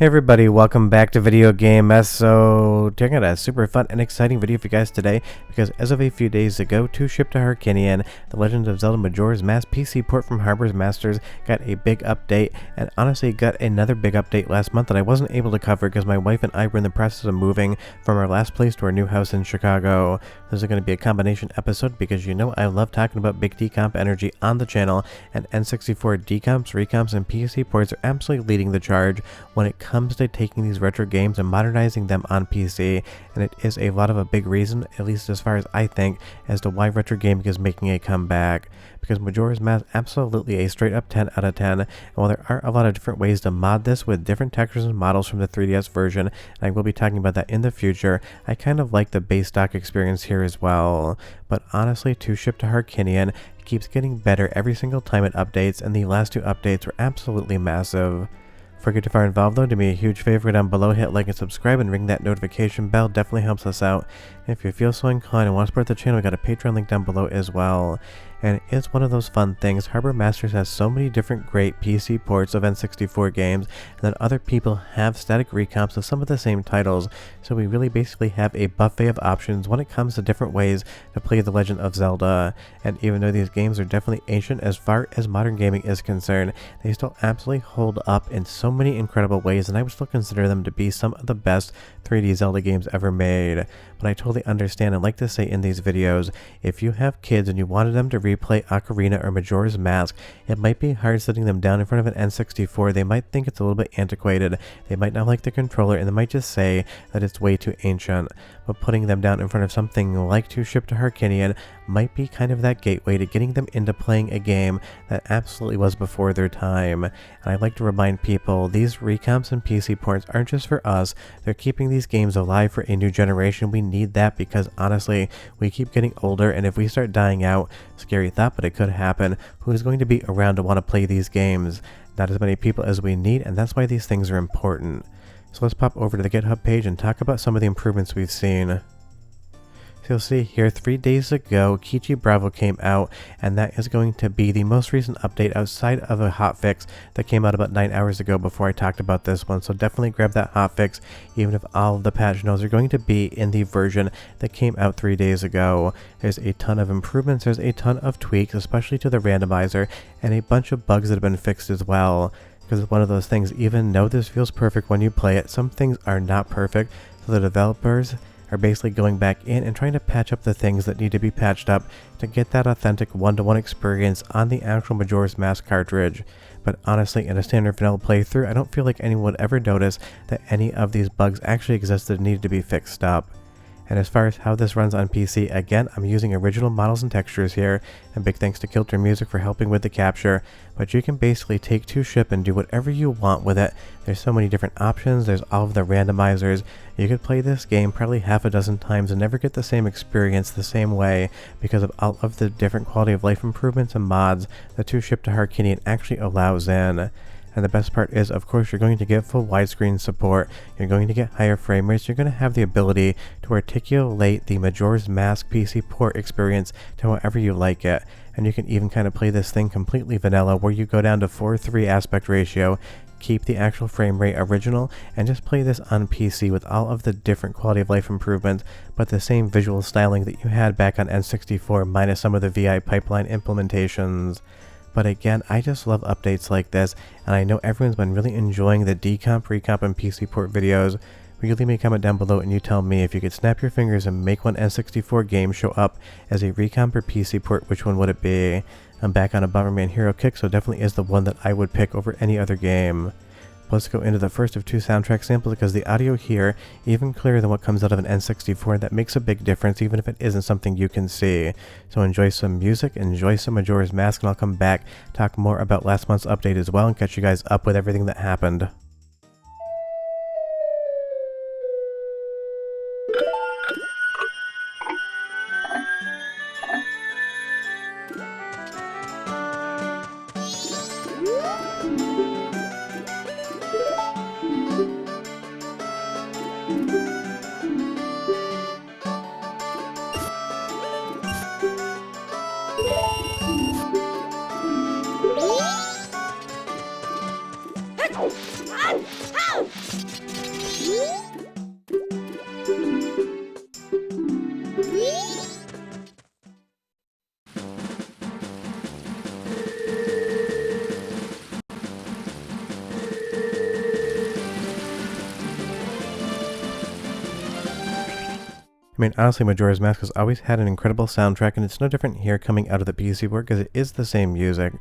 Hey everybody, welcome back to Video Game Mess. So, checking out a super fun and exciting video for you guys today, because as of a few days ago, to ship to Harkinian, the Legend of Zelda Majora's Mask PC port from Harbor's Masters got a big update, and honestly got another big update last month that I wasn't able to cover because my wife and I were in the process of moving from our last place to our new house in Chicago. This is going to be a combination episode because you know I love talking about big decomp energy on the channel, and N64 decomps, recomps, and PC ports are absolutely leading the charge when it comes to taking these retro games and modernizing them on PC, and it is a lot of a big reason, at least as far as I think, as to why retro gaming is making a comeback. Because Majora's Mask absolutely a straight up 10 out of 10, and while there are a lot of different ways to mod this with different textures and models from the 3DS version, and I will be talking about that in the future, I kind of like the base stock experience here as well. But honestly, to ship to Harkinian, it keeps getting better every single time it updates, and the last two updates were absolutely massive. Before you get too far involved though, do me a huge favor down below, hit like and subscribe and ring that notification bell, definitely helps us out. And if you feel so inclined and want to support the channel, we got a Patreon link down below as well. And it's one of those fun things, Harbor Masters has so many different great PC ports of N64 games, and then other people have static recomps of some of the same titles, so we really basically have a buffet of options when it comes to different ways to play The Legend of Zelda. And even though these games are definitely ancient as far as modern gaming is concerned, they still absolutely hold up in so many incredible ways, and I would still consider them to be some of the best 3D Zelda games ever made. But I totally understand and like to say in these videos, if you have kids and you wanted them to replay Ocarina or Majora's Mask, it might be hard setting them down in front of an N64. They might think it's a little bit antiquated, they might not like the controller, and they might just say that it's way too ancient. But putting them down in front of something like To Ship to Harkinian might be kind of that gateway to getting them into playing a game that absolutely was before their time. And I like to remind people, these recomps and PC ports aren't just for us, they're keeping these games alive for a new generation. We need that because honestly, we keep getting older, and if we start dying out, scary thought, but it could happen, who's going to be around to want to play these games? Not as many people as we need, and that's why these things are important. So let's pop over to the GitHub page and talk about some of the improvements we've seen. So you'll see here, 3 days ago, Kichi Bravo came out, and that is going to be the most recent update outside of a hotfix that came out about 9 hours ago before I talked about this one. So definitely grab that hotfix, even if all of the patch notes are going to be in the version that came out 3 days ago. There's a ton of improvements, there's a ton of tweaks, especially to the randomizer, and a bunch of bugs that have been fixed as well. Because it's one of those things, even though this feels perfect when you play it, some things are not perfect, so the developers are basically going back in and trying to patch up the things that need to be patched up to get that authentic one-to-one experience on the actual Majora's Mask cartridge. But honestly, in a standard vanilla playthrough, I don't feel like anyone would ever notice that any of these bugs actually existed and needed to be fixed up. And as far as how this runs on PC, again, I'm using original models and textures here, and big thanks to Kilter Music for helping with the capture, but you can basically take To Ship and do whatever you want with it. There's so many different options, there's all of the randomizers. You could play this game probably half a dozen times and never get the same experience the same way because of all of the different quality of life improvements and mods that To Ship to Harkinian actually allows in. And the best part is, of course, you're going to get full widescreen support, you're going to get higher frame rates, you're going to have the ability to articulate the Majora's Mask PC port experience to however you like it. And you can even kind of play this thing completely vanilla, where you go down to 4:3 aspect ratio, keep the actual frame rate original, and just play this on PC with all of the different quality of life improvements, but the same visual styling that you had back on N64 minus some of the VI pipeline implementations. But again, I just love updates like this, and I know everyone's been really enjoying the decomp, recomp, and PC port videos. Will you leave me a comment down below and you tell me, if you could snap your fingers and make one N64 game show up as a recomp or PC port, which one would it be? I'm back on a Bomberman Hero kick, so definitely is the one that I would pick over any other game. Let's go into the first of two soundtrack samples, because the audio here, even clearer than what comes out of an N64, that makes a big difference even if it isn't something you can see. So enjoy some music, enjoy some Majora's Mask, and I'll come back, talk more about last month's update as well, and catch you guys up with everything that happened. Ow! I mean, honestly, Majora's Mask has always had an incredible soundtrack, and it's no different here coming out of the PC port because it is the same music.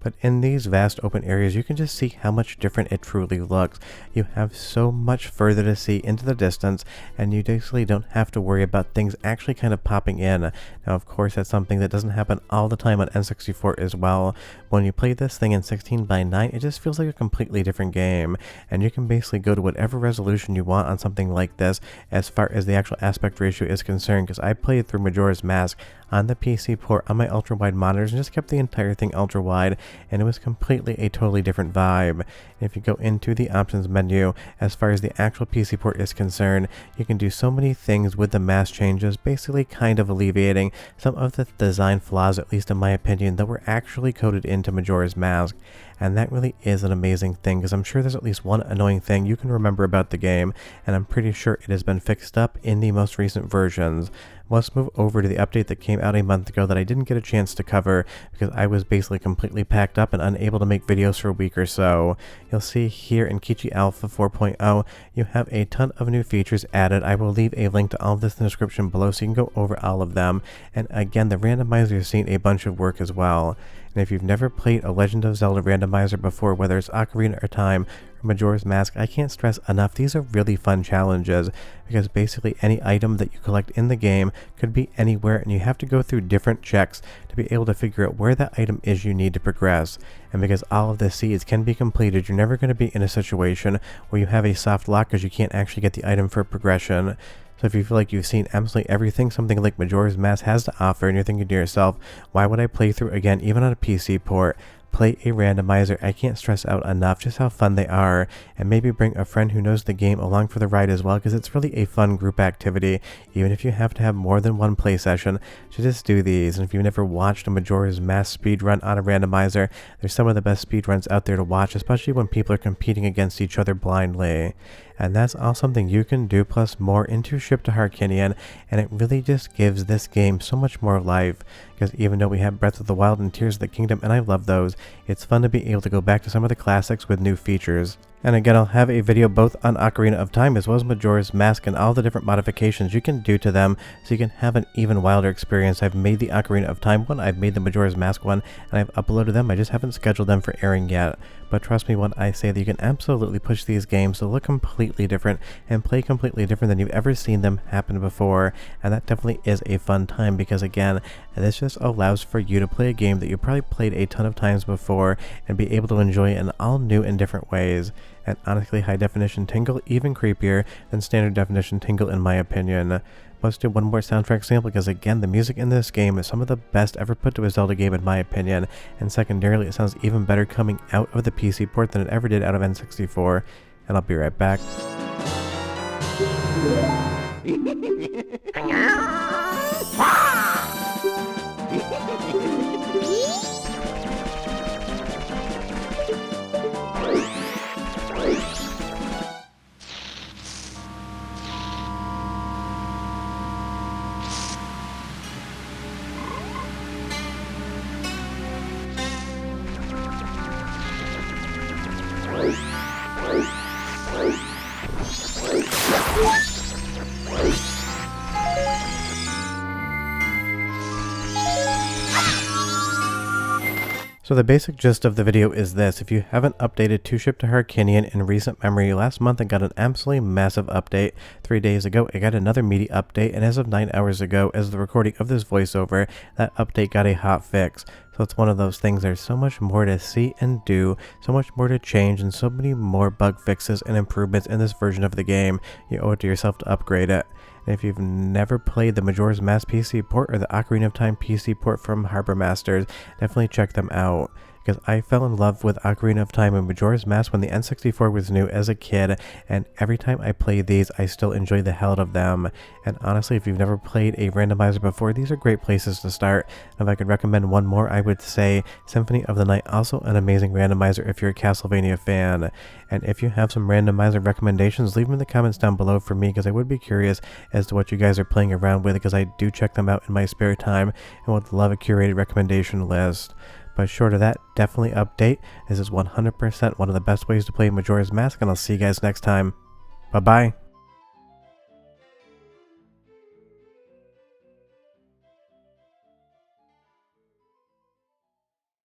But in these vast open areas, you can just see how much different it truly looks. You have so much further to see into the distance, and you basically don't have to worry about things actually kind of popping in. Now, of course, that's something that doesn't happen all the time on N64 as well. When you play this thing in 16:9, it just feels like a completely different game, and you can basically go to whatever resolution you want on something like this as far as the actual aspect ratio is concerned, because I played through Majora's Mask on the PC port on my ultra-wide monitors and just kept the entire thing ultra-wide, and it was completely a totally different vibe. And if you go into the options menu, as far as the actual PC port is concerned, you can do so many things with the mask changes, basically kind of alleviating some of the design flaws, at least in my opinion, that were actually coded into Majora's Mask. And that really is an amazing thing, because I'm sure there's at least one annoying thing you can remember about the game, and I'm pretty sure it has been fixed up in the most recent versions. Let's move over to the update that came out a month ago that I didn't get a chance to cover because I was basically completely packed up and unable to make videos for a week or so. You'll see here in Kichi Alpha 4.0, you have a ton of new features added. I will leave a link to all of this in the description below so you can go over all of them. And again, the randomizer has seen a bunch of work as well. And if you've never played a Legend of Zelda randomizer before, whether it's Ocarina of Time or Majora's Mask, I can't stress enough, these are really fun challenges, because basically any item that you collect in the game could be anywhere, and you have to go through different checks to be able to figure out where that item is you need to progress. And because all of the seeds can be completed, you're never going to be in a situation where you have a soft lock because you can't actually get the item for progression. So if you feel like you've seen absolutely everything something like Majora's Mask has to offer, and you're thinking to yourself, why would I play through again even on a PC port? Play a randomizer. I can't stress out enough just how fun they are, and maybe bring a friend who knows the game along for the ride as well, because it's really a fun group activity. Even if you have to have more than one play session, so just do these. And if you've never watched a Majora's Mask speedrun on a randomizer, there's some of the best speedruns out there to watch, especially when people are competing against each other blindly. And that's all something you can do, plus more into Ship to Harkinian, and it really just gives this game so much more life, because even though we have Breath of the Wild and Tears of the Kingdom, and I love those, it's fun to be able to go back to some of the classics with new features. And again, I'll have a video both on Ocarina of Time as well as Majora's Mask and all the different modifications you can do to them so you can have an even wilder experience. I've made the Ocarina of Time one, I've made the Majora's Mask one, and I've uploaded them. I just haven't scheduled them for airing yet. But trust me when I say that you can absolutely push these games to look completely different and play completely different than you've ever seen them happen before. And that definitely is a fun time, because again, this just allows for you to play a game that you probably played a ton of times before and be able to enjoy it in all new and different ways. And honestly, high definition tingle even creepier than standard definition tingle in my opinion. Let's do one more soundtrack sample, because again, the music in this game is some of the best ever put to a Zelda game in my opinion, and secondarily it sounds even better coming out of the PC port than it ever did out of N64, and I'll be right back. So the basic gist of the video is this: if you haven't updated to Ship to Harkinian in recent memory, last month it got an absolutely massive update. 3 days ago it got another meaty update, and as of 9 hours ago, as the recording of this voiceover, that update got a hot fix. So it's one of those things, there's so much more to see and do, so much more to change, and so many more bug fixes and improvements in this version of the game. You owe it to yourself to upgrade it. And if you've never played the Majora's Mask PC port or the Ocarina of Time PC port from Harbor Masters, definitely check them out. Because I fell in love with Ocarina of Time and Majora's Mask when the N64 was new as a kid, and every time I play these, I still enjoy the hell out of them. And honestly, if you've never played a randomizer before, these are great places to start. And if I could recommend one more, I would say Symphony of the Night, also an amazing randomizer if you're a Castlevania fan. And if you have some randomizer recommendations, leave them in the comments down below for me, because I would be curious as to what you guys are playing around with, because I do check them out in my spare time and would love a curated recommendation list. But short of that, definitely update. This is 100% one of the best ways to play Majora's Mask, and I'll see you guys next time. Bye-bye.